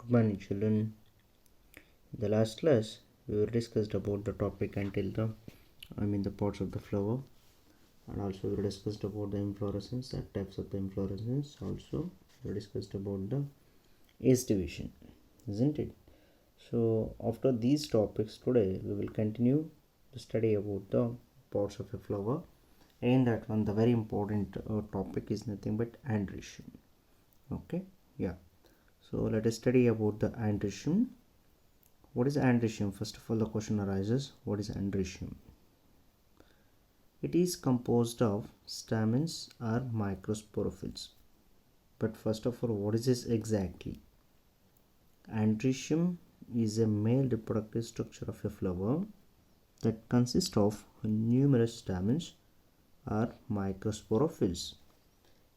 Good morning, children. In the last class, we discussed about the topic until the parts of the flower, and also we discussed about the inflorescence, the types of the inflorescence. Also, we discussed about the age division, isn't it? So, after these topics today, we will continue to study about the parts of a flower. And that one, the very important topic is nothing but androecium. Okay, yeah. So let us study about the androecium. What is androecium? First of all, the question arises, what is androecium? It is composed of stamens or microsporophylls. But first of all, what is this exactly? Androecium is a male reproductive structure of a flower that consists of numerous stamens or microsporophylls.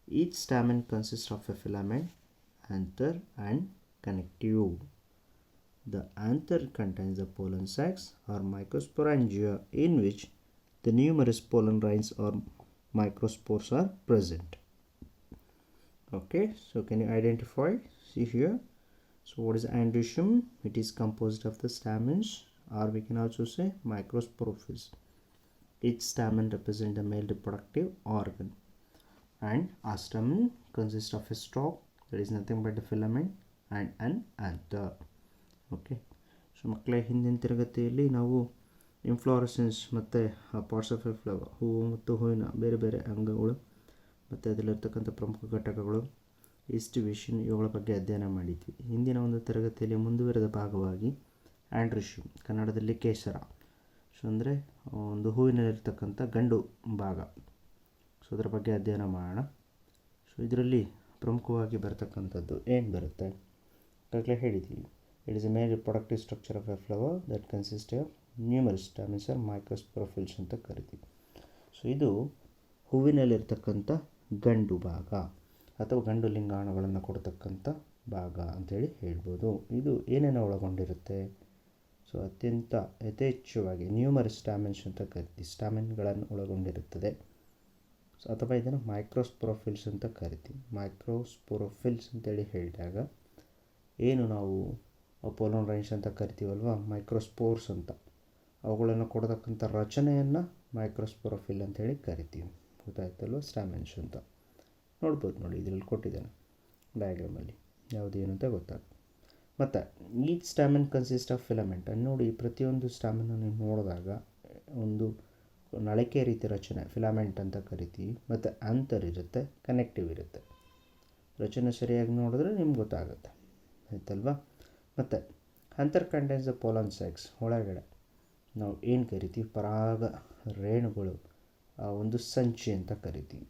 Each stamen consists of a filament, anther and connective. The anther contains the pollen sacs or microsporangia in which the numerous pollen grains or microspores are present. Okay, so can you identify? See here. So what is androecium? It is composed of the stamens, or we can also say microsporophylls. Each stamen represents the male reproductive organ, and a stamen consists of a stalk, that is nothing but the filament, and an anther. Okay so ಮಕ್ಕಳೇ, ಹಿಂದಿನ ತರಗತಿಯಲ್ಲಿ ನಾವು inflorescence ಮತ್ತು parts of a flower, ಹೂವು ಮತ್ತು ಹೂವಿನ ಬೇರೆ ಬೇರೆ ಅಂಗಗಳು ಮತ್ತು ಅದರಲ್ಲಿರ್ತಕ್ಕಂಥ ಪ್ರಮುಖ ಘಟಕಗಳು, ಡಿಸ್ಟ್ರಿಬ್ಯೂಷನ್, ಇವುಗಳ ಬಗ್ಗೆ ಅಧ್ಯಯನ ಮಾಡಿದ್ವಿ. ಹಿಂದಿನ ಒಂದು ತರಗತಿಯಲ್ಲಿ ಮುಂದುವರೆದ ಭಾಗವಾಗಿ ಆಂಡ್ರೋಶಿಯಮ್, ಕನ್ನಡದಲ್ಲಿ ಕೇಸರ, ಸೊ ಅಂದರೆ ಒಂದು ಹೂವಿನಲ್ಲಿರ್ತಕ್ಕಂಥ ಗಂಡು ಭಾಗ, ಸೊ ಅದರ ಬಗ್ಗೆ ಅಧ್ಯಯನ ಮಾಡೋಣ. ಸೊ ಇದರಲ್ಲಿ ಪ್ರಮುಖವಾಗಿ ಬರ್ತಕ್ಕಂಥದ್ದು ಏನು ಬರುತ್ತೆ ಈಗಾಗಲೇ ಹೇಳಿದ್ದೀವಿ. It is a male reproductive structure of a flower that consists of numerous stamens or microsporophylls ಅಂತ ಕರಿತೀವಿ. ಸೊ ಇದು ಹೂವಿನಲ್ಲಿರ್ತಕ್ಕಂಥ ಗಂಡು ಭಾಗ ಅಥವಾ ಗಂಡು ಲಿಂಗಾಣುಗಳನ್ನು ಕೊಡ್ತಕ್ಕಂಥ ಭಾಗ ಅಂತೇಳಿ ಹೇಳ್ಬೋದು. ಇದು ಏನೇನು ಒಳಗೊಂಡಿರುತ್ತೆ? ಸೊ ಅತ್ಯಂತ ಯಥೇಚ್ಛವಾಗಿ ನ್ಯೂಮರಸ್ ಸ್ಟಾಮೆನ್ಸ್ ಅಂತ ಕರಿತೀವಿ, ಸ್ಟಾಮೆನ್ಗಳನ್ನು ಒಳಗೊಂಡಿರುತ್ತದೆ. ಸೊ ಅಥವಾ ಇದನ್ನು ಮೈಕ್ರೋಸ್ಪೊರೋಫಿಲ್ಸ್ ಅಂತ ಕರಿತೀವಿ. ಮೈಕ್ರೋಸ್ಪೊರೋಫಿಲ್ಸ್ ಅಂತೇಳಿ ಹೇಳಿದಾಗ ಏನು ನಾವು ಪೋಲನ್ ರೈನ್ಸ್ ಅಂತ ಕರಿತೀವಲ್ವ, ಮೈಕ್ರೋಸ್ಪೋರ್ಸ್ ಅಂತ, ಅವುಗಳನ್ನು ಕೊಡತಕ್ಕಂಥ ರಚನೆಯನ್ನು ಮೈಕ್ರೋಸ್ಪೊರೋಫಿಲ್ ಅಂತೇಳಿ ಕರಿತೀವಿ. ಗೊತ್ತಾಯ್ತಲ್ವ? ಸ್ಟಾಮೆನ್ಸ್ ಅಂತ ನೋಡ್ಬೋದು. ನೋಡಿ, ಇದರಲ್ಲಿ ಕೊಟ್ಟಿದ್ದೇನೆ ಡಯಾಗ್ರಾಮಲ್ಲಿ, ಯಾವುದು ಏನು ಅಂತ ಗೊತ್ತಾಗುತ್ತೆ. ಮತ್ತು ಈಚ್ ಸ್ಟಾಮೆನ್ ಕನ್ಸಿಸ್ಟ್ ಆಫ್ ಫಿಲಮೆಂಟ್. ನೋಡಿ, ಪ್ರತಿಯೊಂದು ಸ್ಟಾಮೆನ್ನು ನೀವು ನೋಡಿದಾಗ ಒಂದು ನಳಿಕೆ ರೀತಿ ರಚನೆ, ಫಿಲಾಮೆಂಟ್ ಅಂತ ಕರಿತೀವಿ. ಮತ್ತು ಆಂತರ್ ಇರುತ್ತೆ, ಕನೆಕ್ಟಿವ್ ಇರುತ್ತೆ. ರಚನೆ ಸರಿಯಾಗಿ ನೋಡಿದ್ರೆ ನಿಮ್ಗೆ ಗೊತ್ತಾಗುತ್ತೆ, ಆಯ್ತಲ್ವಾ? ಮತ್ತು ಆಂತರ್ ಕಂಟೈನ್ಸ್ ದ ಪೋಲನ್ ಸ್ಯಾಕ್ಸ್. ಒಳಗಡೆ ನಾವು ಏನು ಕರಿತೀವಿ, ಪರಾಗ ರೇಣುಗಳು, ಒಂದು ಸಂಚಿ ಅಂತ ಕರಿತೀವಿ.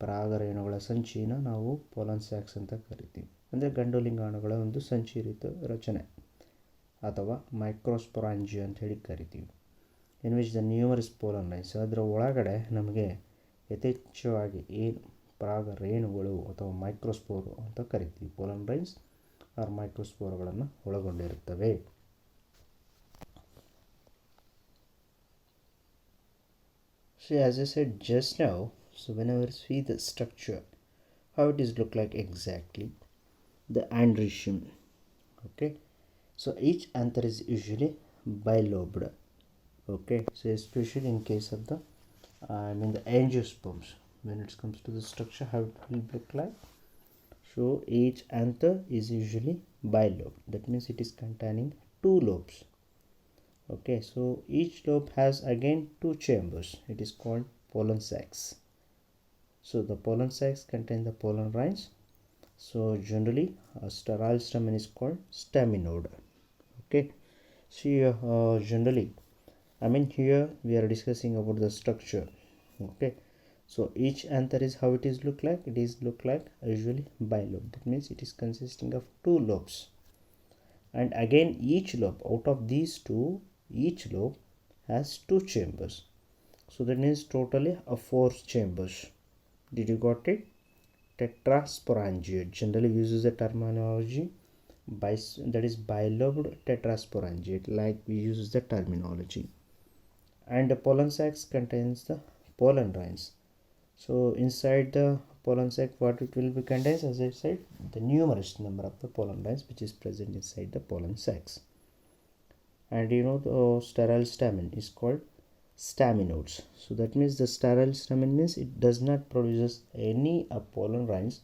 ಪರಾಗ ರೇಣುಗಳ ಸಂಚಿನ ನಾವು ಪೋಲನ್ ಸ್ಯಾಕ್ಸ್ ಅಂತ ಕರಿತೀವಿ. ಅಂದರೆ ಗಂಡು ಲಿಂಗಾಣುಗಳ ಒಂದು ಸಂಚಿ ರೀತಿ ರಚನೆ ಅಥವಾ ಮೈಕ್ರೋಸ್ಪೊರಾಂಜಿಯಾ ಅಂತ ಹೇಳಿ ಕರಿತೀವಿ. In which the numerous pollen lines. ಅದರ ಒಳಗಡೆ ನಮಗೆ ಯಥೇಚ್ಛವಾಗಿ ಏನು ಪರಾಗ ರೇಣುಗಳು ಅಥವಾ ಮೈಕ್ರೋಸ್ಪೋರ್ ಅಂತ ಕರಿತೀವಿ, ಪೋಲನ್ ಲೈನ್ಸ್ ಆರ್ ಮೈಕ್ರೋಸ್ಪೋರ್ಗಳನ್ನು ಒಳಗೊಂಡಿರುತ್ತವೆ. So as I said just now, so whenever we see the structure, how it is look like exactly, the androecium. Okay, so each anther is usually bilobed. Okay, so especially in case of the the angiosperms, when it comes to the structure, how it will look like. So each anther is usually bilobed. That means it is containing 2 lobes. Okay, so each lobe has again 2 chambers. It is called pollen sacs. So the pollen sacs contain the pollen grains. So generally a sterile stamen is called staminode. Okay, so generally, here we are discussing about the structure. Okay, so each anther is how it is look like. It is look like usually bilobe. That means it is consisting of 2 lobes. And again each lobe, out of these 2, each lobe has 2 chambers. So that means totally 4 chambers. Did you got it? Tetrasporangiate generally uses the terminology that is bilobed tetrasporangiate, like we use the terminology. And the pollen sacs contains the pollen grains. So inside the pollen sac, what it will be contains, as I said, the numerous number of the pollen grains which is present inside the pollen sacs. And you know, the sterile stamen is called staminodes. So that means the sterile stamen means it does not produce any pollen grains.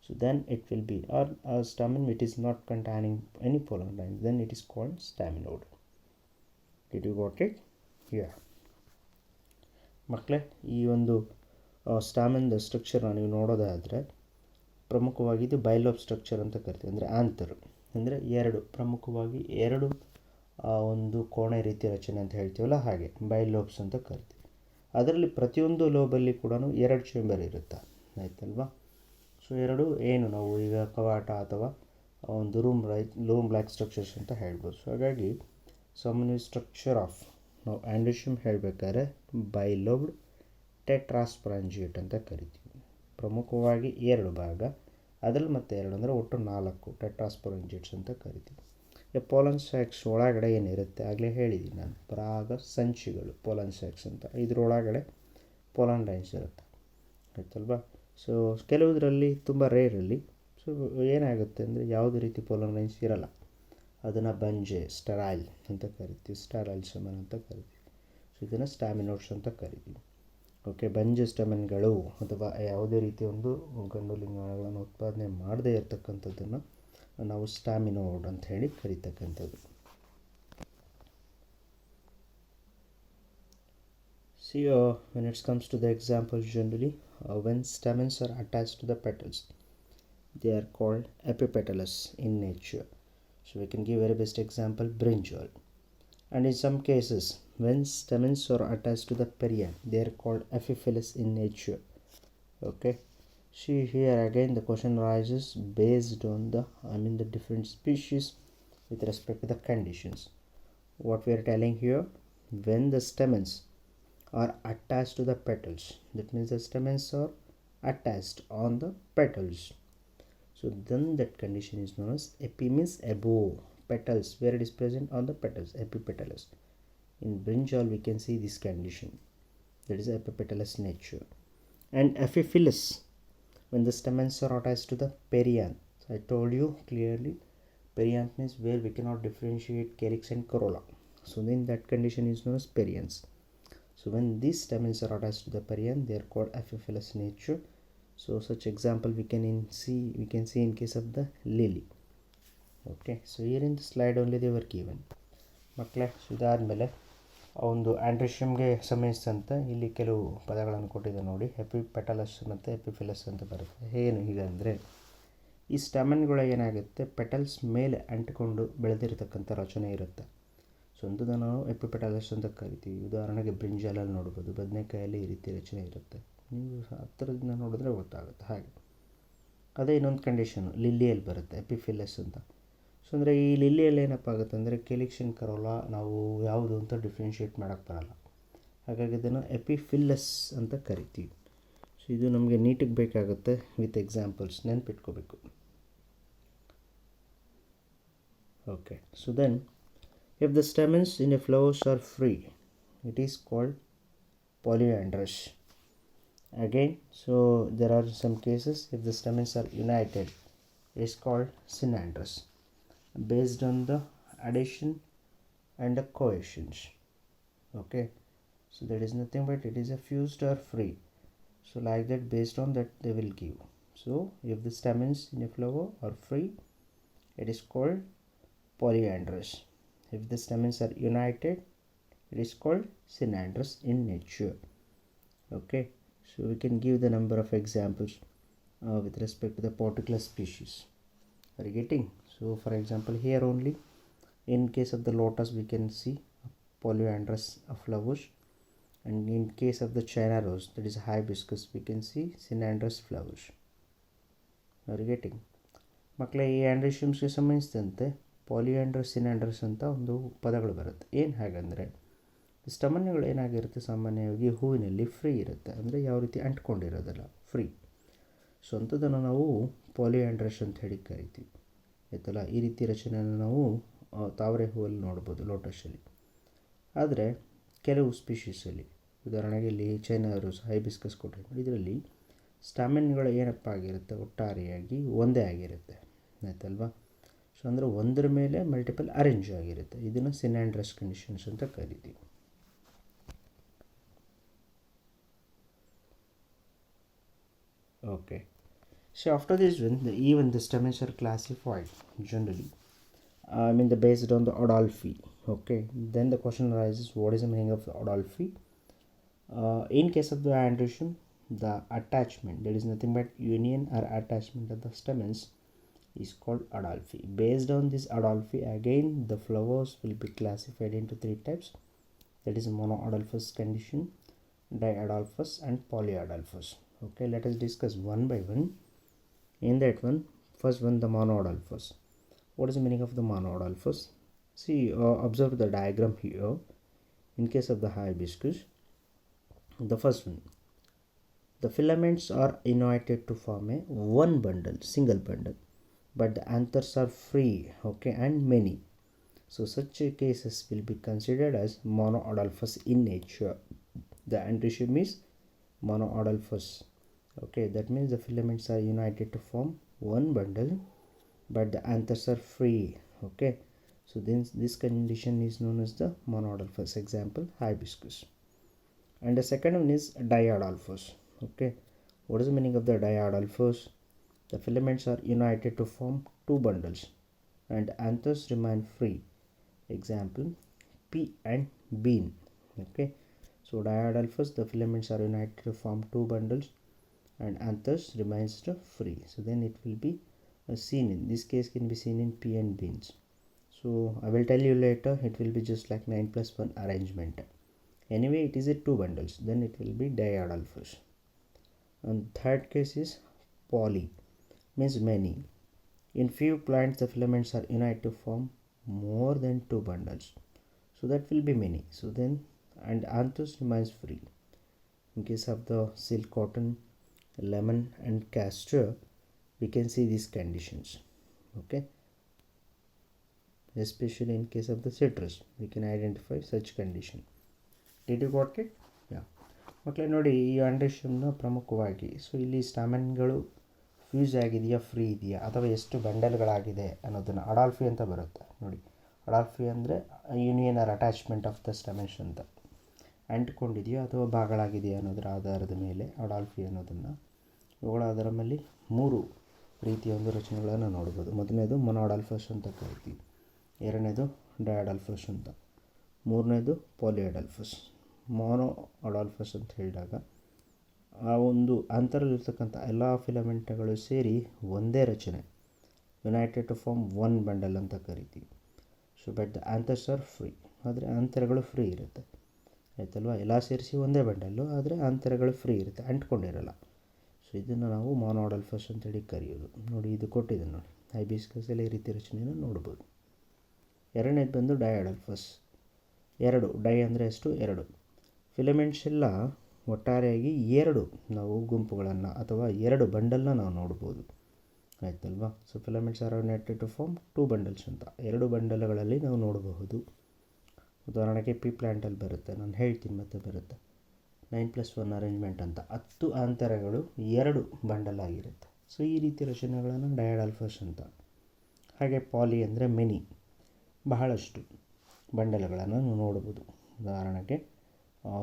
So then it will be, or a stamen which is not containing any pollen grains, then it is called staminode. Did you got it? Yeah. ಮಕ್ಕಳೇ, ಈ ಒಂದು ಸ್ಟಾಮಿನ್ದ ಸ್ಟ್ರಕ್ಚರ್ನ ನೀವು ನೋಡೋದಾದರೆ ಪ್ರಮುಖವಾಗಿ ಇದು ಬೈಲೋಬ್ structure ಅಂತ ಕರಿತೀವಿ. ಅಂದರೆ ಆಂತರು ಅಂದರೆ ಪ್ರಮುಖವಾಗಿ ಎರಡು ಒಂದು ಕೋಣೆ ರೀತಿಯ ರಚನೆ ಅಂತ ಹೇಳ್ತೀವಲ್ಲ, ಹಾಗೆ ಬೈಲೋಬ್ಸ್ ಅಂತ ಕರಿತೀವಿ. ಅದರಲ್ಲಿ ಪ್ರತಿಯೊಂದು ಲೋಬಲ್ಲಿ ಕೂಡ ಎರಡು ಚೇಂಬರ್ ಇರುತ್ತೆ, ಆಯ್ತಲ್ವಾ. ಸೊ ಏನು ನಾವು ಈಗ ಕವಾಟ ಅಥವಾ ಒಂದು ರೂಮ್ ಲೈಕ್ ಸ್ಟ್ರಕ್ಚರ್ಸ್ ಅಂತ ಹೇಳ್ಬೋದು. ಸೊ ಹಾಗಾಗಿ ಸಾಮಾನ್ಯ ಸ್ಟ್ರಕ್ಚರ್ ಆಫ್ ನಾವು ಆಂಡ್ರಿಶಿಯಮ್ ಹೇಳಬೇಕಾದ್ರೆ ಬೈಲೋಬ್ಡ್ ಟೆಟ್ರಾಸ್ಪೊರಾಂಜಿಯೇಟ್ ಅಂತ ಕರಿತೀವಿ. ಪ್ರಮುಖವಾಗಿ ಎರಡು ಭಾಗ, ಅದರಲ್ಲಿ ಮತ್ತೆ ಎರಡು ಅಂದರೆ ಒಟ್ಟು 4 ಟೆಟ್ರಾಸ್ಪೊರಾಂಜಿಯೇಟ್ಸ್ ಅಂತ ಕರಿತೀವಿ. ಪೋಲನ್ ಸ್ಯಾಕ್ಸ್ ಒಳಗಡೆ ಏನಿರುತ್ತೆ, ಆಗಲೇ ಹೇಳಿದ್ದೀನಿ ನಾನು, ಪರಾಗ ಸಂಚಿಗಳು ಪೋಲನ್ ಸ್ಯಾಕ್ಸ್ ಅಂತ. ಇದರೊಳಗಡೆ ಪೋಲನ್ ಲೈನ್ಸ್ ಇರುತ್ತೆ, ಆಯ್ತಲ್ವಾ. ಸೊ ಕೆಲವುದರಲ್ಲಿ ತುಂಬ ರೇರಲ್ಲಿ ಸೊ ಏನಾಗುತ್ತೆ ಅಂದರೆ ಯಾವುದೇ ರೀತಿ ಪೋಲನ್ ಲೈನ್ಸ್ ಇರಲ್ಲ, ಅದನ್ನು ಬಂಜೆ ಸ್ಟರೈಲ್ ಅಂತ ಕರಿತೀವಿ, ಸ್ಟರೈಲ್ ಸ್ಟೆಮನ್ ಅಂತ ಕರಿತೀವಿ. ಸೊ ಇದನ್ನು ಸ್ಟಾಮಿನೋಡ್ಸ್ ಅಂತ ಕರಿತೀವಿ. ಓಕೆ, ಬಂಜೆ ಸ್ಟೆಮನ್ಗಳು ಅಥವಾ ಯಾವುದೇ ರೀತಿಯ ಒಂದು ಗಂಡು ಲಿಂಗಾಣುಗಳನ್ನು ಉತ್ಪಾದನೆ ಮಾಡದೇ ಇರತಕ್ಕಂಥದ್ದನ್ನು ನಾವು ಸ್ಟಾಮಿನೋಡ್ ಅಂತ ಹೇಳಿ ಕರಿತಕ್ಕಂಥದ್ದು. See, when it comes to the examples, generally when stamens are attached to the petals, they are called epipetalous in nature. So we can give very best example, brinjal. And in some cases when stamens are attached to the perianth, they are called epiphyllous in nature. Okay, see here again the question arises based on the different species with respect to the conditions. What we are telling here, when the stamens are attached to the petals, that means the stamens are attached on the petals, so then that condition is known as epi, means above petals, where it is present on the petals, epipetalous. In brinjal we can see this condition, that is epipetalous nature. And epiphyllous, when the stamens are attached to the perianth. So I told you clearly, perianth means where we cannot differentiate calyx and corolla, so then that condition is known as perianths. So when these stamens are attached to the perianth, they are called epiphyllous nature. So such example we can see in case of the lily. Okay, so here in the slide only they were given. ಮಕ್ಕಳೇ, ಇದಾದಮೇಲೆ ಒಂದು ಆಂಡ್ರಿಶಿಯಮ್ಗೆ ಸಂಬಂಧಿಸಿದಂತೆ ಇಲ್ಲಿ ಕೆಲವು ಪದಗಳನ್ನು ಕೊಟ್ಟಿದೆ ನೋಡಿ. ಎಪಿಪೆಟಲಸ್ ಮತ್ತು ಎಪಿಫಿಲಸ್ ಅಂತ ಬರುತ್ತೆ. ಏನು ಹೀಗಂದರೆ, ಈ ಸ್ಟಾಮನ್ಗಳು ಏನಾಗುತ್ತೆ, ಪೆಟಲ್ಸ್ ಮೇಲೆ ಅಂಟಿಕೊಂಡು ಬೆಳೆದಿರತಕ್ಕಂಥ ರಚನೆ ಇರುತ್ತೆ. ಸೊ ಅಂಥದ್ದನ್ನು ನಾವು ಎಪಿಪೆಟಲಸ್ ಅಂತ ಕರಿತೀವಿ. ಉದಾಹರಣೆಗೆ ಬ್ರಿಂಜಾಲಲ್ಲಿ ನೋಡ್ಬೋದು, ಬದನೆಕಾಯಲ್ಲಿ ಈ ರೀತಿ ರಚನೆ ಇರುತ್ತೆ. ನೀವು ಹತ್ತಿರದಿಂದ ನೋಡಿದ್ರೆ ಗೊತ್ತಾಗುತ್ತೆ. ಹಾಗೆ ಅದೇ ಇನ್ನೊಂದು ಕಂಡೀಷನು ಲಿಲ್ಲಿಯಲ್ಲಿ ಬರುತ್ತೆ, ಎಪಿಫಿಲ್ಲಸ್ ಅಂತ. ಸೊ ಅಂದರೆ ಈ ಲಿಲ್ಲಿಯಲ್ಲಿ ಏನಪ್ಪ ಆಗುತ್ತೆ ಅಂದರೆ ಕೆಲಿಕ್ಷನ್ ಕರೋಲ ನಾವು ಯಾವುದು ಅಂತ ಡಿಫ್ರೆನ್ಷಿಯೇಟ್ ಮಾಡೋಕ್ಕೆ ಬರಲ್ಲ, ಹಾಗಾಗಿ ಇದನ್ನು ಎಪಿಫಿಲ್ಲಸ್ ಅಂತ ಕರಿತೀವಿ. ಸೊ ಇದು ನಮಗೆ ನೀಟಿಗೆ ಬೇಕಾಗುತ್ತೆ ವಿತ್ ಎಕ್ಸಾಂಪಲ್ಸ್, ನೆನಪಿಟ್ಕೋಬೇಕು. Okay, so then if the stamens in a flowers are free, it is called polyandrous. Again, so there are some cases if the stamens are united, it is called synandrous, based on the adhesion and the cohesions. Okay, so that is nothing but it is a fused or free. So like that, based on that they will give. So if the stamens in a flower are free, it is called polyandrous. If the stamens are united, it is called synandrous in nature. Okay, so we can give the number of examples with respect to the particular species. Are you getting? So for example, here only in case of the lotus we can see polyandrous flowers, and in case of the China rose, that is hibiscus, we can see synandrous flowers. Are you getting? ಮಕ್ಕಳೇ, ಈ ಆಂಡ್ರಿಶಿಯಮ್ಸ್ಗೆ ಸಂಬಂಧಿಸಿದಂತೆ ಪಾಲಿಯಾಂಡ್ರಸ್, ಸಿನಾಂಡ್ರಸ್ ಅಂತ ಒಂದು ಪದಗಳು ಬರುತ್ತೆ. ಏನು ಹಾಗಂದರೆ, ಸ್ಟಮನ್ಗಳು ಏನಾಗಿರುತ್ತೆ, ಸಾಮಾನ್ಯವಾಗಿ ಹೂವಿನಲ್ಲಿ ಫ್ರೀ ಇರುತ್ತೆ, ಅಂದರೆ ಯಾವ ರೀತಿ ಅಂಟ್ಕೊಂಡಿರೋದಲ್ಲ, ಫ್ರೀ. ಸೊ ಅಂಥದ್ದನ್ನು ನಾವು ಪಾಲಿಯಾಂಡ್ರಸ್ ಅಂತ ಹೇಳಿ ಕರಿತೀವಿ, ಆಯ್ತಲ್ಲ. ಈ ರೀತಿ ರಚನೆಯನ್ನು ನಾವು ತಾವರೆ ಹೂವಲ್ಲಿ ನೋಡ್ಬೋದು, ಲೋಟಸಲ್ಲಿ. ಆದರೆ ಕೆಲವು ಸ್ಪೀಷೀಸಲ್ಲಿ ಉದಾಹರಣೆಗೆ ಇಲ್ಲಿ ಚೈನಾ ರೋಸ್, ಹೈಬಿಸ್ಕಸ್ ಕೊಟ್ಟಿದ್ದಾರೆ. ಇದರಲ್ಲಿ ಸ್ಟಾಮಿನ್ಗಳು ಏನಪ್ಪ ಆಗಿರುತ್ತೆ, ಒಟ್ಟಾರೆಯಾಗಿ ಒಂದೇ ಆಗಿರುತ್ತೆ, ಆಯ್ತಲ್ವಾ. ಸೊ ಅಂದರೆ ಒಂದರ ಮೇಲೆ ಮಲ್ಟಿಪಲ್ ಅರೇಂಜ್ ಆಗಿರುತ್ತೆ. ಇದನ್ನು ಸಿನಾಂಡ್ರಸ್ ಕಂಡೀಷನ್ಸ್ ಅಂತ ಕರಿತೀವಿ. Okay, so after this one, the stamens are classified generally, based on the Adolphi. Okay, then the question arises, what is the meaning of the Adolphi? In case of the androecium, the attachment, there is nothing but union or attachment of the stamens, is called Adolphi. Based on this Adolphi, again the flowers will be classified into three types, that is monoadolphous condition, diadolphous and polyadolphous. Okay, let us discuss one by one. In that one, first one, the monoadolphous. What is the meaning of the monoadolphous? See, observe the diagram here. In case of the hibiscus, the first one, the filaments are invited to form a one bundle, single bundle, but the anthers are free, okay, and many. So such cases will be considered as monoadolphous in nature. The androecium is monoadolphous. Okay, that means the filaments are united to form one bundle, but the anthers are free. Okay, so then this condition is known as the monoadolphous. Example, hibiscus. And the second one is diadolphous. Okay, what is the meaning of the diadolphous? The filaments are united to form two bundles and anthers remain free. Example, pea and bean. Okay, so diadolphous, the filaments are united to form two bundles and anthers remains free. So then it will be seen in this case, can be seen in pea and beans. So I will tell you later, it will be just like 9+1 arrangement. Anyway, it is a two bundles, then it will be diadolphous. And third case is poly, means many. In few plants the filaments are united to form more than two bundles, so that will be many. So then, and anthers remains free. In case of the silk cotton, lemon and castor, we can see these conditions. Okay, especially in case of the citrus, we can identify such condition. Did you got it? Yeah. ಮಕ್ಕಳೇ ನೋಡಿ, ಈ ಆಂಡ್ರೋಶಿಯಂನ ಪ್ರಮುಖವಾಗಿ, so ಇಲ್ಲಿ ಸ್ಟಾಮೆನ್ಗಳು fuse ಆಗಿದೆಯಾ, free ಇದೆಯಾ, ಅಥವಾ ಎಷ್ಟು ಬಂಡಲ್ಗಳಾಗಿದೆ ಅನ್ನೋದನ್ನು ಅಡಾಲ್ಫಿ ಅಂತ ಬರುತ್ತೆ ನೋಡಿ. ಅಡಾಲ್ಫಿ ಅಂದರೆ union or attachment of the stamens ಅಂತ. ಅಂಟ್ಕೊಂಡಿದೆಯೋ ಅಥವಾ ಭಾಗಗಳಾಗಿದೆಯಾ ಅನ್ನೋದರ ಆಧಾರದ ಮೇಲೆ ಅಡಾಲ್ಫಿ ಅನ್ನೋದನ್ನು, ಇವುಗಳ ಅದರ ಮೇಲೆ ಮೂರು ರೀತಿಯ ಒಂದು ರಚನೆಗಳನ್ನು ನೋಡ್ಬೋದು. ಮೊದಲನೇದು ಮೊನೋಅಡಾಲ್ಫಸ್ ಅಂತ ಕರಿತೀವಿ, ಎರಡನೇದು ಡಯಾಡಾಲ್ಫಸ್ ಅಂತ, ಮೂರನೇದು ಪಾಲಿಅಡಾಲ್ಫಸ್. ಮೊನೋ ಅಡಾಲ್ಫಸ್ ಅಂತ ಹೇಳಿದಾಗ ಆ ಒಂದು ಅಂತರದಲ್ಲಿರ್ತಕ್ಕಂಥ ಎಲ್ಲ ಫಿಲಮೆಂಟ್ಗಳು ಸೇರಿ ಒಂದೇ ರಚನೆ, united to form one bundle ಅಂತ ಕರಿತೀವಿ. So but the anthers are free, ಆದರೆ ಅಂತರಗಳು ಫ್ರೀ ಇರುತ್ತೆ, ಆಯ್ತಲ್ವ. ಎಲ್ಲ ಸೇರಿಸಿ ಒಂದೇ ಬಂಡಲ್ಲು, ಆದರೆ ಅಂತರಗಳು ಫ್ರೀ ಇರುತ್ತೆ, ಅಂಟ್ಕೊಂಡಿರಲ್ಲ. ಸೊ ಇದನ್ನು ನಾವು ಮೊನೋಅಡಾಲ್ಫಸ್ ಅಂತೇಳಿ ಕರೆಯೋದು. ನೋಡಿ, ಇದು ಕೊಟ್ಟಿದೆ ನೋಡಿ, ಹೈಬಿಸ್ಕಸಲ್ಲಿ ಈ ರೀತಿ ರಚನೆಯನ್ನು ನೋಡ್ಬೋದು. ಎರಡನೇದು ಬಂದು ಡಯಾಡಾಲ್ಫಸ್. ಎರಡು, ಡೈ ಅಂದರೆ ಎಷ್ಟು, ಎರಡು. ಫಿಲಮೆಂಟ್ಸ್ ಎಲ್ಲ ಒಟ್ಟಾರೆಯಾಗಿ ಎರಡು ನಾವು ಗುಂಪುಗಳನ್ನು ಅಥವಾ ಎರಡು ಬಂಡಲ್ನ ನಾವು ನೋಡ್ಬೋದು, ಆಯ್ತಲ್ವಾ. So filaments are united to form two bundles ಅಂತ, ಎರಡು ಬಂಡಲ್ಗಳಲ್ಲಿ ನಾವು ನೋಡಬಹುದು. ಉದಾಹರಣೆಗೆ ಪಿ ಪ್ಲ್ಯಾಂಟಲ್ಲಿ ಬರುತ್ತೆ, ನಾನು ಹೇಳ್ತೀನಿ ಮತ್ತೆ ಬರುತ್ತೆ, 9+1 ಅರೇಂಜ್ಮೆಂಟ್ ಅಂತ 10 ಅಂತರಗಳು ಎರಡು ಬಂಡಲ್ ಆಗಿರುತ್ತೆ. ಸೊ ಈ ರೀತಿ ರಚನೆಗಳನ್ನು ಡಯಾಡಾಲ್ಫಸ್ ಅಂತ. ಹಾಗೆ ಪಾಲಿ ಅಂದರೆ ಮೆನಿ, ಬಹಳಷ್ಟು ಬಂಡಲ್ಗಳನ್ನು ನಾವು ನೋಡ್ಬೋದು. ಉದಾಹರಣೆಗೆ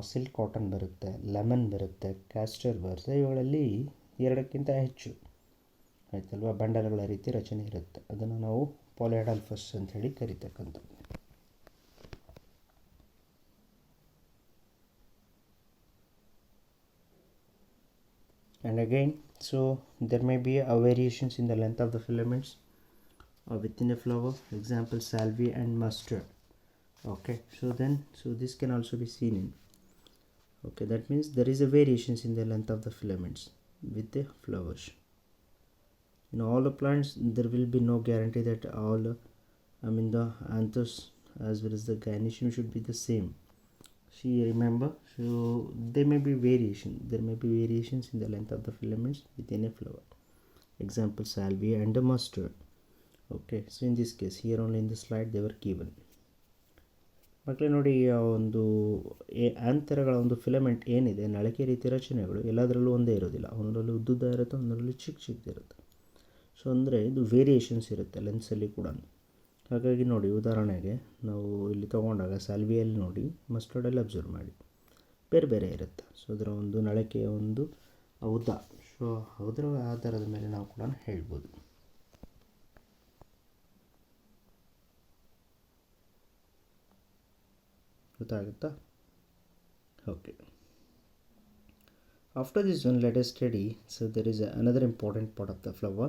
ಸಿಲ್ಕ್ ಕಾಟನ್ ಬರುತ್ತೆ, ಲೆಮನ್ ಬರುತ್ತೆ, ಕ್ಯಾಸ್ಟರ್ ಬರುತ್ತೆ, ಇವುಗಳಲ್ಲಿ ಎರಡಕ್ಕಿಂತ ಹೆಚ್ಚು, ಆಯ್ತಲ್ವ, ಬಂಡಲ್ಗಳ ರೀತಿ ರಚನೆ ಇರುತ್ತೆ. ಅದನ್ನು ನಾವು ಪಾಲಿಅಡಾಲ್ಫಸ್ ಅಂತ ಹೇಳಿ ಕರಿತಕ್ಕಂಥದ್ದು. And again, so there may be variations in the length of the filaments within a flower. Example, salvia and mustard. Okay, so this can also be seen in. Okay, that means there is a variations in the length of the filaments with the flowers. In all the plants, there will be no guarantee that all the anthers as well as the gynoecium should be the same. See, remember, so there may be variations in the length of the filaments within a flower. Example, salvia and the mustard. Okay, so in this case, here only in the slide they were given. ಮಕ್ಕಳೇ ನೋಡಿ, ಆ ಒಂದು ಆಂತರಗಳ ಒಂದು filament ಏನಿದೆ, ನಳಿಕೆ ರೀತಿಯ ರಚನೆಗಳು ಎಲ್ಲದರಲ್ಲೂ ಒಂದೇ ಇರೋದಿಲ್ಲ. ಒಂದರಲ್ಲಿ ಉದ್ದುದ್ದ ಇರುತ್ತೆ, ಒಂದರಲ್ಲಿ ಚಿಕ್ಕದಿರುತ್ತೆ. ಸೊ ಅಂದರೆ ಇದು ವೇರಿಯೇಷನ್ಸ್ ಇರುತ್ತೆ ಲೆನ್ಸಲ್ಲಿ ಕೂಡ. ಹಾಗಾಗಿ ನೋಡಿ, ಉದಾಹರಣೆಗೆ ನಾವು ಇಲ್ಲಿ ತೊಗೊಂಡಾಗ ಸ್ಯಾಲ್ವಿಯಲ್ಲಿ ನೋಡಿ, ಮಸ್ಟರ್ಡಲ್ಲಿ ಅಬ್ಸರ್ವ್ ಮಾಡಿ, ಬೇರೆ ಬೇರೆ ಇರುತ್ತೆ. ಸೊ ಅದರ ಒಂದು ನಳಿಕೆಯ ಒಂದು ಉದ್ದ, ಸೊ ಅದರ ಆಧಾರದ ಮೇಲೆ ನಾವು ಕೂಡ ಹೇಳ್ಬೋದು. ಗೊತ್ತಾಗುತ್ತಾ? Okay. After this one, let us study. So there is another important part of the flower.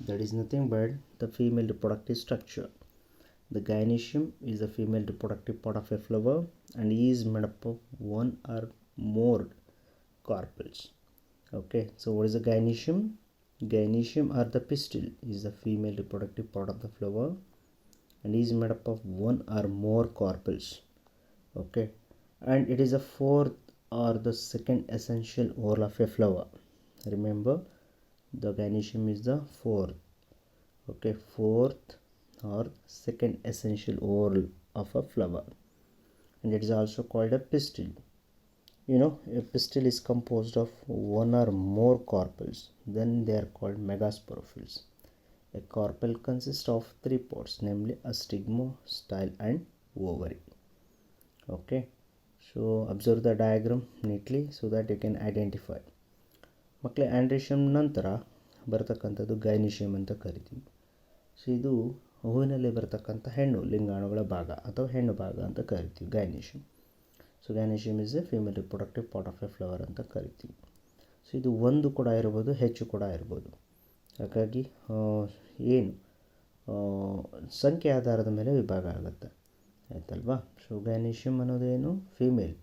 That is nothing but the female reproductive structure. The gynoecium is the female reproductive part of a flower and is made up of one or more carpels. Okay, so what is the gynoecium? Gynoecium or the pistil is the female reproductive part of the flower and is made up of one or more carpels. Okay, and it is the fourth or the second essential whorl of a flower. Remember, the gynoecium is the fourth. Okay, fourth or second essential whorl of a flower, and it is also called a pistil. You know, a pistil is composed of one or more carpels, then they are called megasporophylls. A carpel consists of three parts, namely a stigma, style and ovary. Okay, so observe the diagram neatly so that you can identify. ಮಕ್ಕಳೇ, ಆಂಡ್ರಿಷಿಯಮ್ ನಂತರ ಬರ್ತಕ್ಕಂಥದ್ದು ಗೈನಿಷಿಯಮ್ ಅಂತ ಕರಿತೀವಿ. So ಇದು ಹೂವಿನಲ್ಲಿ ಬರ್ತಕ್ಕಂಥ ಹೆಣ್ಣು ಲಿಂಗಾಣುಗಳ ಭಾಗ ಅಥವಾ ಹೆಣ್ಣು ಭಾಗ ಅಂತ ಕರಿತೀವಿ, gynoecium. So gynoecium is a female reproductive part of a flower ಅಂತ ಕರಿತೀವಿ. ಸೊ ಇದು ಒಂದು ಕೂಡ ಇರ್ಬೋದು, ಹೆಚ್ಚು ಕೂಡ ಇರ್ಬೋದು. ಹಾಗಾಗಿ ಏನು ಸಂಖ್ಯೆ ಆಧಾರದ ಮೇಲೆ ವಿಭಾಗ ಆಗುತ್ತೆ, ಆಯ್ತಲ್ವಾ? ಸೊ ಗೈನಿಷಿಯಮ್ ಅನ್ನೋದೇನು? ಫೀಮೇಲ್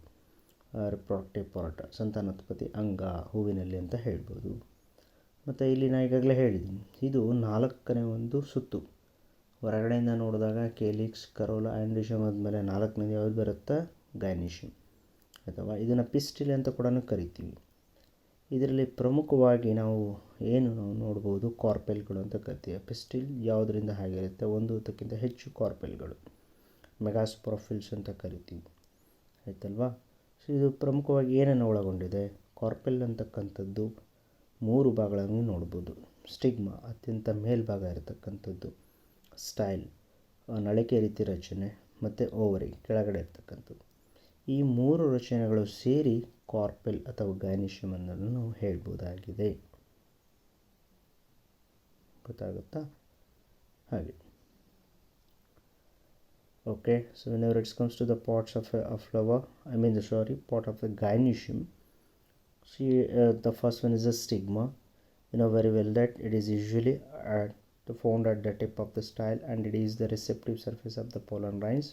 ರಿಪ್ರೊಡಕ್ಟಿವ್ ಪಾರ್ಟ್, ಸಂತಾನೋತ್ಪತ್ತಿ ಅಂಗ ಹೂವಿನಲ್ಲಿ ಅಂತ ಹೇಳ್ಬೋದು. ಮತ್ತು ಇಲ್ಲಿ ನಾನು ಈಗಾಗಲೇ ಹೇಳಿದ್ದೀನಿ, ಇದು 4ನೇ ಒಂದು ಸುತ್ತು. ಹೊರಗಡೆಯಿಂದ ನೋಡಿದಾಗ ಕೇಲಿಕ್ಸ್, ಕರೋಲ, ಆಂಡ್ರಿಷಿಯಮ್ ಆದಮೇಲೆ 4ನೇದು ಯಾವ್ದು ಬರುತ್ತೆ? ಗೈನಿಷಿಯಮ್. ಅಥವಾ ಇದನ್ನು ಪಿಸ್ಟಿಲ್ ಅಂತ ಕೂಡ ಕರಿತೀವಿ. ಇದರಲ್ಲಿ ಪ್ರಮುಖವಾಗಿ ನಾವು ನೋಡ್ಬೋದು, ಕಾರ್ಪೆಲ್ಗಳು ಅಂತ ಕರಿತೀವಿ. ಪಿಸ್ಟಿಲ್ ಯಾವುದರಿಂದ ಆಗಿರುತ್ತೆ? ಒಂದಕ್ಕಿಂತ ಹೆಚ್ಚು ಕಾರ್ಪೆಲ್ಗಳು, ಮೆಗಾಸ್ಪೊರೋಫಿಲ್ಸ್ ಅಂತ ಕರಿತೀವಿ, ಆಯ್ತಲ್ವಾ? ಸೊ ಇದು ಪ್ರಮುಖವಾಗಿ ಏನನ್ನು ಒಳಗೊಂಡಿದೆ? ಕಾರ್ಪೆಲ್ ಅಂತಕ್ಕಂಥದ್ದು 3 ಭಾಗಗಳನ್ನು ನೋಡ್ಬೋದು. ಸ್ಟಿಗ್ಮಾ ಅತ್ಯಂತ ಮೇಲ್ಭಾಗ ಇರತಕ್ಕಂಥದ್ದು, ಸ್ಟೈಲ್ ನಳಿಕೆ ರೀತಿ ರಚನೆ, ಮತ್ತು ಓವರಿ ಕೆಳಗಡೆ ಇರ್ತಕ್ಕಂಥದ್ದು. ಈ 3 ರಚನೆಗಳು ಸೇರಿ ಕಾರ್ಪೆಲ್ ಅಥವಾ ಗೈನಿಷಿಯಮ್ ಅನ್ನೋದನ್ನು ನಾವು ಹೇಳ್ಬೋದಾಗಿದೆ. ಗೊತ್ತಾಗುತ್ತಾ? ಹಾಗೆ. Okay, so whenever it comes to the parts of a flower, part of the gynoecium, see the first one is a stigma. You know very well that it is usually found at the tip of the style, and it is the receptive surface of the pollen grains,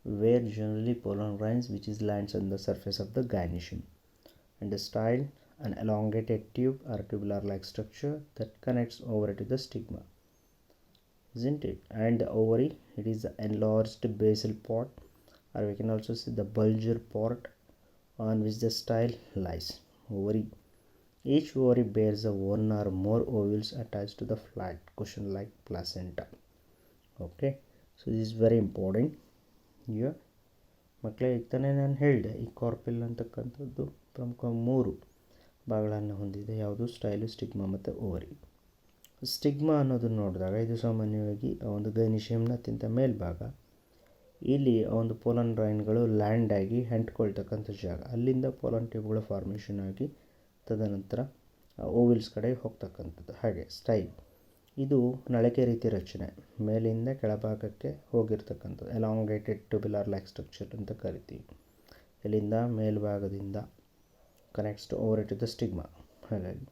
where generally pollen grains which is lands on the surface of the gynoecium. And the style, an elongated tube or tubular like structure that connects over to the stigma, isn't it? And the ovary, it is the enlarged basal part, or we can also see the bulger part on which the style lies. Ovary, each ovary bears one or more ovules attached to the flat cushion like placenta. Okay, so this is very important here. ಮಕ್ಕಳೇ, ಈಗ ತಾನೇ ನಾನು ಹೇಳಿದೆ, ಈ carpel ಅಂತಕ್ಕಂಥದ್ದು ಪ್ರಮುಖ 3 ಭಾಗಗಳನ್ನು ಹೊಂದಿದೆ. ಯಾವುದು? ಸ್ಟೈಲು, ಸ್ಟಿಗ್ಮಾ ಮತ್ತು ಓವರಿ. ಸ್ಟಿಗ್ಮಾ ಅನ್ನೋದನ್ನು ನೋಡಿದಾಗ ಇದು ಸಾಮಾನ್ಯವಾಗಿ ಒಂದು ಗೈನಿಷಿಯಮ್ನ ಅತ್ಯಂತ ಮೇಲ್ಭಾಗ. ಇಲ್ಲಿ ಒಂದು ಪೋಲನ್ ಗ್ರೈನ್ಗಳು ಲ್ಯಾಂಡ್ ಆಗಿ ಅಂಟ್ಕೊಳ್ತಕ್ಕಂಥ ಜಾಗ, ಅಲ್ಲಿಂದ ಪೋಲನ್ ಟ್ಯೂಬ್ಗಳು ಫಾರ್ಮೇಷನ್ ಆಗಿ ತದನಂತರ ಓವಿಲ್ಸ್ ಕಡೆ ಹೋಗ್ತಕ್ಕಂಥದ್ದು. ಹಾಗೆ ಸ್ಟೈಲ್, ಇದು ನಳಿಕೆ ರೀತಿ ರಚನೆ, ಮೇಲಿಂದ ಕೆಳಭಾಗಕ್ಕೆ ಹೋಗಿರ್ತಕ್ಕಂಥದ್ದು, ಎಲಾಂಗೇಟೆಡ್ ಟ್ಯೂಬ್ಯುಲರ್ ಲೈಕ್ ಸ್ಟ್ರಕ್ಚರ್ ಅಂತ ಕರಿತೀವಿ. ಇಲ್ಲಿಂದ ಮೇಲ್ಭಾಗದಿಂದ connects to ovary to the stigma. ಹಾಗಾಗಿ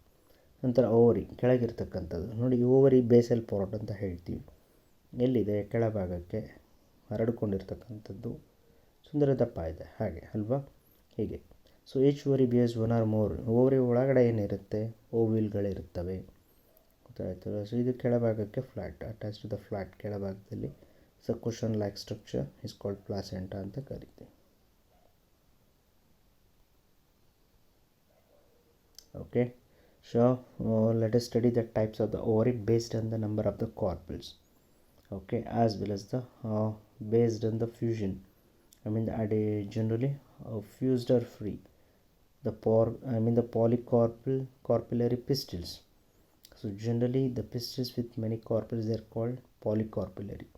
ನಂತರ ಓವರಿ ಕೆಳಗಿರ್ತಕ್ಕಂಥದ್ದು ನೋಡಿ, ಓವರಿ ಬೇಸಲ್ ಪಾರ್ಟ್ ಅಂತ ಹೇಳ್ತೀವಿ. ಎಲ್ಲಿದೆ? ಕೆಳಭಾಗಕ್ಕೆ ಹರಡ್ಕೊಂಡಿರ್ತಕ್ಕಂಥದ್ದು, ಸುಂದರ ದಪ್ಪ ಇದೆ, ಹಾಗೆ ಅಲ್ವಾ? ಹೀಗೆ. So each ovary bears 1 or more. Ovary ಒಳಗಡೆ ಏನಿರುತ್ತೆ? ಓವಿಲ್ಗಳಿರುತ್ತವೆ, ಗೊತ್ತಾಯ್ತಲ್ಲ? ಸೊ ಇದು ಕೆಳಭಾಗಕ್ಕೆ flat, attach to the flat ಕೆಳಭಾಗದಲ್ಲಿ cushion like structure is called placenta ಅಂತ ಕರಿತೀವಿ. ಓಕೆ, so let us study the types of the ovary based on the number of the carpels, okay, as well as the based on the fusion generally fused or free. The polycarpillary pistils. So generally the pistils with many carpels, they are called polycarpillary.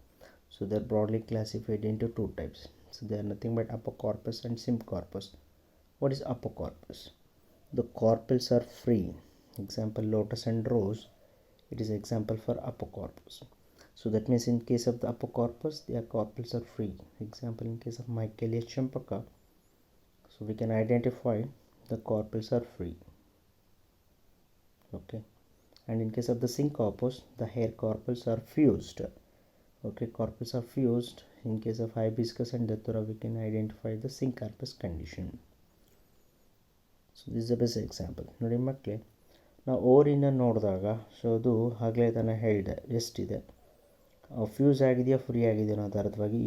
So they are broadly classified into two types. So they are nothing but apocarpus and sympcarpus. What is apocarpus? The carpels are free. Example, lotus and rose. It is example for apocarpus. So that means in case of the apocarpus, their carpels are free. Example, in case of Michaelia champaka, so we can identify the carpels are free. Okay. And in case of the syncarpus, the hair carpels are fused. Okay, carpels are fused. In case of hibiscus and datura, we can identify the syncarpus condition. So this is the best example. ನೋಡಿ ಮಕ್ಕಳೇ, ನಾವು ಓರಿನ ನೋಡಿದಾಗ so ಅದು ಆಗಲೇ ತಾನೇ ಹೇಳಿದೆ ಎಷ್ಟಿದೆ, fuse ಆಗಿದೆಯಾ ಫ್ರೀ ಆಗಿದೆಯಾ ಅನ್ನೋ ಅರ್ಥವಾಗಿ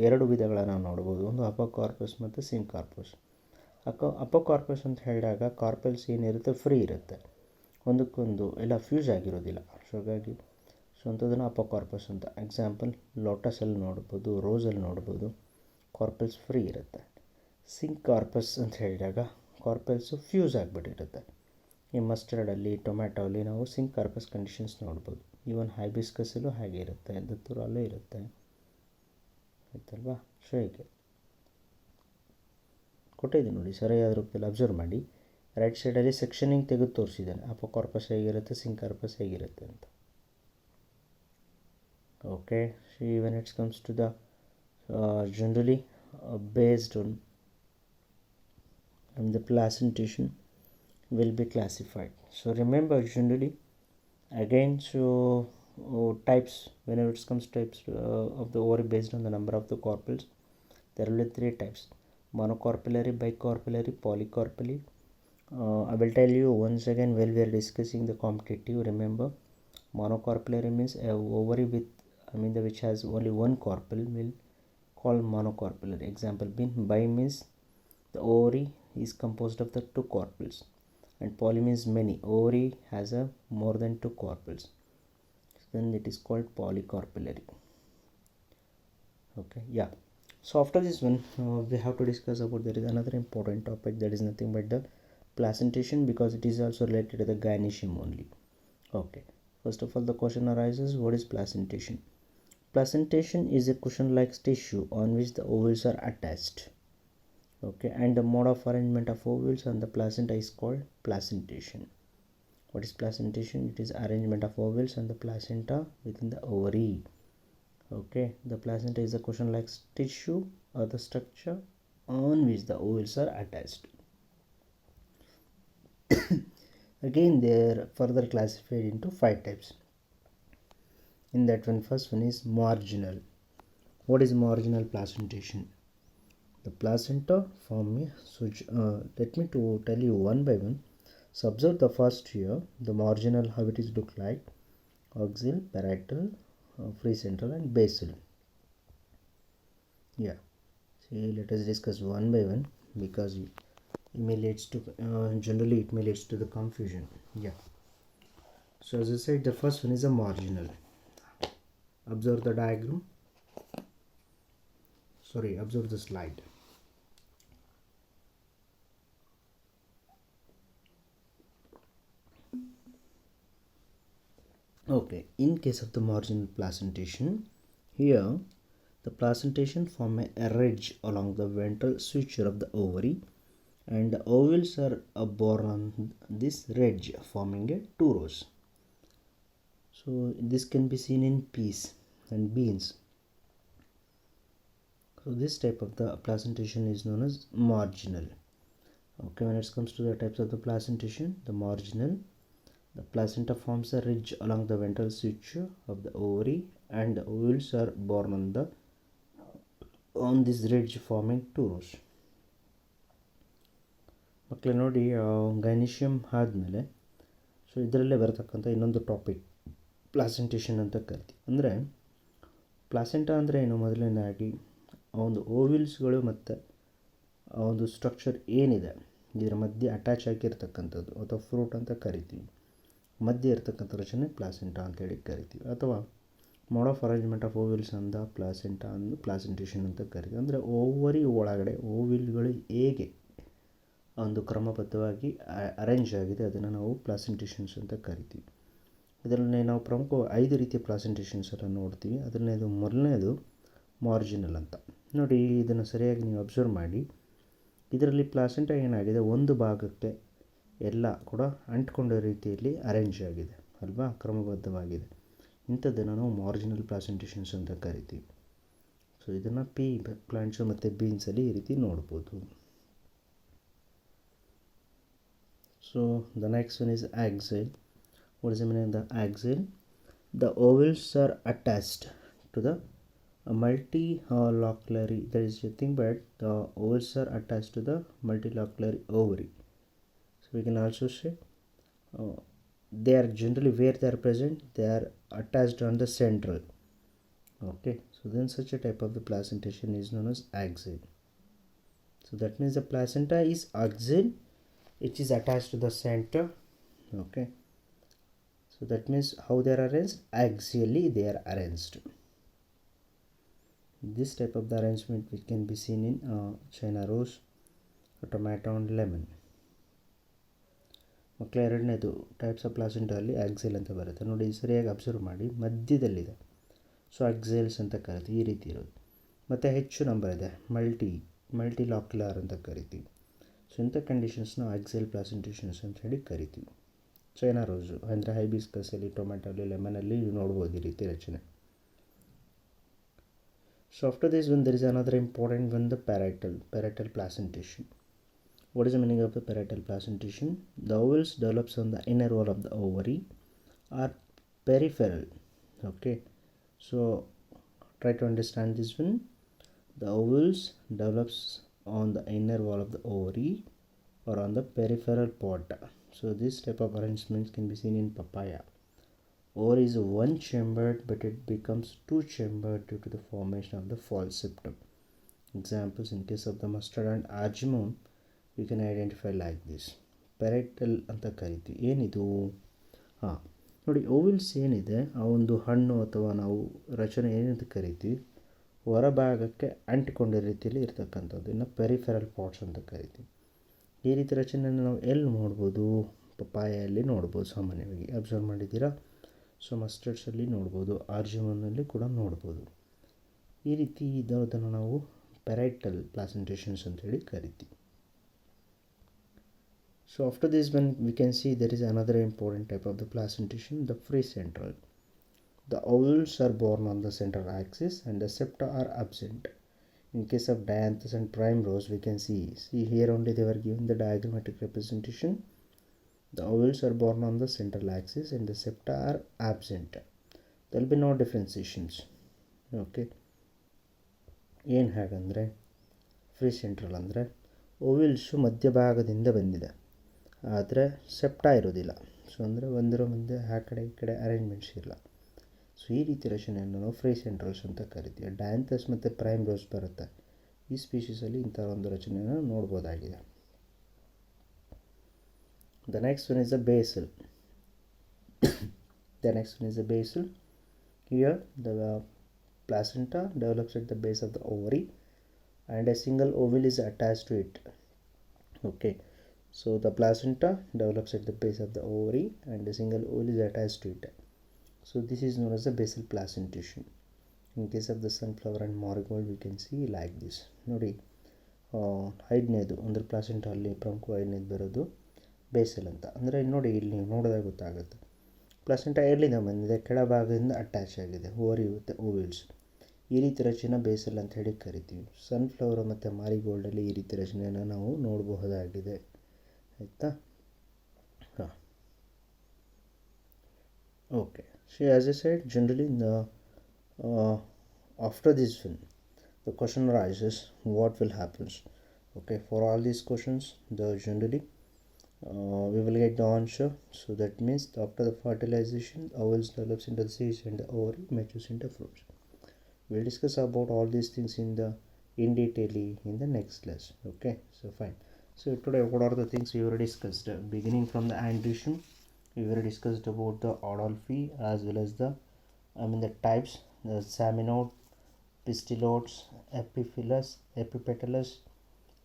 ಎರಡು ವಿಧಗಳನ್ನು ನಾವು ನೋಡ್ಬೋದು. ಒಂದು ಅಪೋಕಾರ್ಪಸ್ ಮತ್ತು ಸಿಂಕಾರ್ಪಸ್. ಅಪೋಕಾರ್ಪಸ್ ಅಂತ ಹೇಳಿದಾಗ ಕಾರ್ಪಲ್ಸ್ ಏನಿರುತ್ತೆ ಫ್ರೀ ಇರುತ್ತೆ, ಒಂದಕ್ಕೊಂದು ಎಲ್ಲ ಫ್ಯೂಸ್ ಆಗಿರೋದಿಲ್ಲ. ಸೊ ಹಾಗಾಗಿ ಅಂಥದ್ದನ್ನು ಅಪೋಕಾರ್ಪಸ್ ಅಂತ. ಎಕ್ಸಾಂಪಲ್ ಲೋಟಸಲ್ಲಿ ನೋಡ್ಬೋದು, ರೋಸಲ್ಲಿ ನೋಡ್ಬೋದು, ಕಾರ್ಪಲ್ಸ್ ಫ್ರೀ ಇರುತ್ತೆ. ಸಿಂಕಾರ್ಪಸ್ ಅಂತ ಹೇಳಿದಾಗ ಕಾರ್ಪಲ್ಸು ಫ್ಯೂಸ್ ಆಗಿಬಿಟ್ಟಿರುತ್ತೆ. ಈ ಮಸ್ಟರ್ಡಲ್ಲಿ, ಟೊಮ್ಯಾಟೋಲ್ಲಿ ನಾವು ಸಿಂಕಾರ್ಪಸ್ ಕಂಡೀಷನ್ಸ್ ನೋಡ್ಬೋದು. ಈವನ್ ಹೈಬಿಸ್ಕಸಲ್ಲೂ ಹಾಗೆ ಇರುತ್ತೆ, ದತ್ತೂರಲ್ಲೂ ಇರುತ್ತೆ, ಆಯ್ತಲ್ವಾ? ಸೊ ಹೀಗೆ ಕೊಟ್ಟಿದ್ದೀನಿ ನೋಡಿ, ಸರಿಯಾದ ರೂಪದಲ್ಲಿ ಅಬ್ಸರ್ವ್ ಮಾಡಿ. ರೈಟ್ ಸೈಡಲ್ಲಿ ಸೆಕ್ಷನಿಂಗ್ ತೆಗೆದು ತೋರಿಸಿದ್ದಾನೆ, ಅಪೋಕಾರ್ಪಸ್ ಹೇಗಿರುತ್ತೆ, ಸಿಂಕಾರ್ಪಸ್ ಹೇಗಿರುತ್ತೆ ಅಂತ. Okay, when it comes to the generally based on the placentation will be classified. So remember, generally again, so types, whenever it comes types of the ovary based on the number of the carpels, there will be three types: monocarpillary, bicarpillary, polycarpillary. I will tell you once again while we are discussing the competitive. Remember, monocarpillary means a ovary with which has only one carpel will call monocarpillary. Example being, bi means the ovary is composed of the two carpels, and poly means many, ovary has a more than two carpels, then it is called polycarpillary. Okay, yeah. So after this one we have to discuss about, there is another important topic, that is nothing but the placentation, because it is also related to the gynoecium only. Okay, first of all the question arises, what is placentation? Placentation is a cushion-like tissue on which the ovules are attached. Okay, and the mode of arrangement of ovules on the placenta is called placentation. What is placentation? It is arrangement of ovules on the placenta within the ovary. Okay, the placenta is a cushion-like tissue or the structure on which the ovules are attached. Again, they are further classified into 5 types. In that one, first one is marginal. What is marginal placentation? The placenta form a, so let me to tell you one by one. So observe the first here, the marginal, how it is look like: axial, parietal, free central and basal. Yeah, see, let us discuss one by one, because it may leads to generally it may leads to the confusion. Yeah, so as I said, the first one is a marginal. Observe the diagram, observe the slide. Okay, in case of the marginal placentation, here the placentation form a ridge along the ventral suture of the ovary, and the ovules are born on this ridge, forming a two rows. So this can be seen in peas and beans. So this type of the placentation is known as marginal. Okay, when it comes to the types of the placentation, the marginal, the placenta forms a ridge along the ventral suture of the ovary, and the ovules are born on this ridge, forming two rows. ಮಕ್ಕಳು ನೋಡಿ, ಗೈನಿಷಿಯಮ್ ಆದಮೇಲೆ so ಇದರಲ್ಲೇ ಬರತಕ್ಕಂಥ ಇನ್ನೊಂದು topic placentation ಅಂತ ಕರಿತೀವಿ. ಅಂದರೆ placenta ಅಂದರೆ ಏನು? ಮೊದಲನೇದಾಗಿ ಆ ಒಂದು ಓವಿಲ್ಸ್ಗಳು ಮತ್ತು ಆ ಒಂದು ಸ್ಟ್ರಕ್ಚರ್ ಏನಿದೆ ಇದರ ಮಧ್ಯೆ ಅಟ್ಯಾಚ್ ಆಗಿರ್ತಕ್ಕಂಥದ್ದು, ಅಥವಾ ಫ್ರೂಟ್ ಅಂತ ಕರಿತೀವಿ, ಮಧ್ಯೆ ಇರ್ತಕ್ಕಂಥ ರಚನೆ ಪ್ಲಾಸೆಂಟಾ ಅಂತೇಳಿ ಕರಿತೀವಿ. ಅಥವಾ mode of arrangement of ovules ಅಂದ ಪ್ಲಾಸೆಂಟಾ ಅಂದು ಪ್ಲಾಸೆಂಟೇಷನ್ ಅಂತ ಕರೀತೀವಿ. ಅಂದರೆ ಓವರಿ ಒಳಗಡೆ ಓವಿಲ್ಗಳು ಹೇಗೆ ಒಂದು ಕ್ರಮಬದ್ಧವಾಗಿ ಅರೇಂಜ್ ಆಗಿದೆ ಅದನ್ನು ನಾವು ಪ್ಲಾಸೆಂಟೇಷನ್ಸ್ ಅಂತ ಕರಿತೀವಿ. ಇದರಲ್ಲಿ ನಾವು ಪ್ರಮುಖ 5 ರೀತಿಯ ಪ್ಲಾಸೆಂಟೇಷನ್ಸ್ ಎಲ್ಲ ನೋಡ್ತೀವಿ. ಅದರಲ್ಲೇದು ಮೊದಲನೇದು ಮಾರ್ಜಿನಲ್ ಅಂತ. ನೋಡಿ ಇದನ್ನು ಸರಿಯಾಗಿ ನೀವು ಅಬ್ಸರ್ವ್ ಮಾಡಿ. ಇದರಲ್ಲಿ ಪ್ಲಾಸೆಂಟಾ ಏನಾಗಿದೆ, ಒಂದು ಭಾಗಕ್ಕೆ ಎಲ್ಲ ಕೂಡ ಅಂಟ್ಕೊಂಡ ರೀತಿಯಲ್ಲಿ ಅರೇಂಜ್ ಆಗಿದೆ ಅಲ್ವಾ, ಕ್ರಮಬದ್ಧವಾಗಿದೆ. ಇಂಥದ್ದನ್ನು ನಾವು ಮಾರ್ಜಿನಲ್ ಪ್ಲಾಸೆಂಟೇಷನ್ಸ್ ಅಂತ ಕರಿತೀವಿ. ಸೊ ಇದನ್ನು ಪಿ ಪ್ಲಾಂಟ್ಸು ಮತ್ತು ಬೀನ್ಸಲ್ಲಿ ಈ ರೀತಿ ನೋಡ್ಬೋದು. So the next one is axile. What is the meaning of the axile? The ovals are attached to the multiloculary, that is nothing but the ovals are attached to the multiloculary ovary. So we can also say they are generally where they are present, they are attached on the central. Okay, so then such a type of the placentation is known as axile. So that means the placenta is axile, it is attached to the center. Okay, so that means how they are arranged, axially they are arranged. This type of the arrangement which can be seen in China rose, tomato and lemon. ಮಕ್ಕಳ ಎರಡನೇದು types of ಪ್ಲಾಸೆಂಟಲ್ಲಿ ಆಕ್ಸೈಲ್ ಅಂತ ಬರುತ್ತೆ. ನೋಡಿ ಸರಿಯಾಗಿ observe ಮಾಡಿ, ಮಧ್ಯದಲ್ಲಿದೆ. So ಆಕ್ಸೈಲ್ಸ್ ಅಂತ ಕರಿತೀವಿ, ಈ ರೀತಿ ಇರೋದು. ಮತ್ತು ಹೆಚ್ಚು ನಂಬರ್ ಇದೆ, ಮಲ್ಟಿಲಾಕ್ಯುಲರ್ ಅಂತ ಕರಿತೀವಿ. ಸೊ ಇಂಥ ಕಂಡೀಷನ್ಸ್ನ ಆಕ್ಸೈಲ್ ಪ್ಲಾಸೆಂಟೇಷನ್ಸ್ ಅಂತ ಹೇಳಿ ಕರಿತೀವಿ. ಚೈನಾ ರೋಸು ಅಂದರೆ ಹೈಬಿಸ್ಕಸಲ್ಲಿ, ಟೊಮ್ಯಾಟೋಲಿ, ಲೆಮನಲ್ಲಿ ನೋಡ್ಬೋದು ಈ ರೀತಿ ರಚನೆ. So after this one there is another important one, the parietal placentation. What is the meaning of the parietal placentation? The ovals develops on the inner wall of the ovary or peripheral. Okay, so try to understand this one. The ovals develops on the inner wall of the ovary or on the peripheral part. So this type of arrangement can be seen in papaya. Ovary is one chambered, but it becomes two chambered due to the formation of the false septum. Examples in case of the mustard and argemone you can identify like this. Parietal ಅಂತ ಕರಿತೀವಿ. ಏನಿದು? ನೋಡಿ ovules ಏನಿದೆ ಆ ಒಂದು ಹಣ್ಣು ಅಥವಾ ನಾವು ರಚನೆ ಏನಂತ ಕರಿತೀವಿ, ಹೊರಭಾಗಕ್ಕೆ ಅಂಟಿಕೊಂಡ ರೀತಿಯಲ್ಲಿ ಇರ್ತಕ್ಕಂಥದ್ದು, ಇನ್ನು ಪೆರಿಫೆರಲ್ ಪಾರ್ಟ್ಸ್ ಅಂತ ಕರಿತೀವಿ. ಈ ರೀತಿ ರಚನೆಯನ್ನು ನಾವು ಎಲ್ಲಿ ನೋಡ್ಬೋದು? ಪಪಾಯಲ್ಲಿ ನೋಡ್ಬೋದು, ಸಾಮಾನ್ಯವಾಗಿ ಅಬ್ಸರ್ವ್ ಮಾಡಿದ್ದೀರಾ. ಸೊ ಮಸ್ಟರ್ಡ್ಸಲ್ಲಿ ನೋಡ್ಬೋದು, ಆರ್ಜಿಮೋನಲ್ಲಿ ಕೂಡ ನೋಡ್ಬೋದು. ಈ ರೀತಿ ಇದನ್ನು ನಾವು ಪ್ಯಾರೈಟಲ್ ಪ್ಲಾಸೆಂಟೇಷನ್ಸ್ ಅಂತೇಳಿ ಕರಿತೀವಿ. So after this one we can see there is another important type of the placentation, the free central. The ovals are born on the central axis and the septa are absent. In case of dianthus and primrose we can see here only they were given the diagrammatic representation. The ovals are born on the central axis and the septa are absent. There will be no differentiations. Okay, ಏನು ಹಾಗಂದರೆ free central ಅಂದರೆ ಓವಿಲ್ಸು ಮಧ್ಯಭಾಗದಿಂದ ಬಂದಿದೆ, ಆದರೆ ಸೆಪ್ಟಾ ಇರೋದಿಲ್ಲ. So ಅಂದರೆ ಒಂದರ ಮುಂದೆ ಆ ಕಡೆ ಈ ಕಡೆ ಅರೇಂಜ್ಮೆಂಟ್ಸ್ ಇಲ್ಲ. ಸೊ ಈ ರೀತಿ ರಚನೆಯನ್ನು ನಾವು ಫ್ರೀ ಸೆಂಟ್ರಲ್ಸ್ ಅಂತ ಕರಿತೀವಿ. ಡಯಾಂಥಸ್ ಮತ್ತು ಪ್ರೈಮ್ ರೋಸ್ ಬರುತ್ತೆ, ಈ ಸ್ಪೀಷೀಸಲ್ಲಿ ಇಂಥ ಒಂದು ರಚನೆಯನ್ನು ನೋಡ್ಬೋದಾಗಿದೆ. The next one is the basal. Here the placenta develops at the base of the ovary and a single ovule is attached to it. Okay, so the placenta develops at the base of the ovary and a single ovule is attached to it. So this is known as the basal placentation. In case of the sunflower and marigold we can see like this. ನೋಡಿ ಐದನೇದು ಅಂದರೆ placenta ಅಲ್ಲಿ ಪ್ರಮುಖ ಐದನೇದು ಬರೋದು basal ಅಂತ. ಅಂದರೆ ನೋಡಿ ಇಲ್ಲಿ ನೀವು ನೋಡಿದಾಗ ಗೊತ್ತಾಗುತ್ತೆ, ಪ್ಲಾಸೆಂಟಾ ಎಲ್ಲಿಂದ ಬಂದಿದೆ, ಕೆಳಭಾಗದಿಂದ ಅಟ್ಯಾಚ್ ಆಗಿದೆ ಓವರಿ ಮತ್ತು ಓವಿಲ್ಸ್. ಈ ರೀತಿ ರಚನೆ ಬೇಸಲ್ ಅಂತ ಹೇಳಿ ಕರಿತೀವಿ. ಸನ್ಫ್ಲವರ್ ಮತ್ತು ಮಾರಿಗೋಲ್ಡಲ್ಲಿ ಈ ರೀತಿ ರಚನೆಯನ್ನು ನಾವು ನೋಡಬಹುದಾಗಿದೆ. ಆಯಿತಾ? ಹಾಂ, okay. So as A side generally after this one the question arises, what will happen? Okay, for all these questions generally we will get the answer. So that means after the fertilization ovals develops into the seeds and the ovary matures into fruits. We'll discuss about all these things in detail in the next class. Okay, so fine. So today what are the things we were discussed? Beginning from the androecium we were discussed about the Adolphi as well as the the types: the seminode, pistilodes, epiphyllus, epipetalous,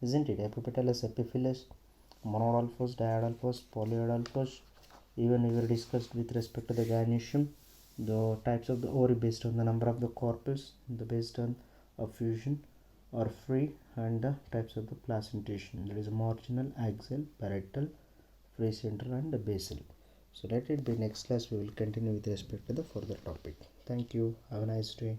isn't it? Epipetalous, epiphyllus, monodalphous, diadalphous, polyadalphous. Even we were discussed with respect to the gynoecium, the types of the ovary based on the number of the corpus, the based on a fusion or free, and the types of the placentation. There is marginal, axial, parietal, free central, and the basal. So let it be next class we will continue with respect to the further topic. Thank you. Have a nice day.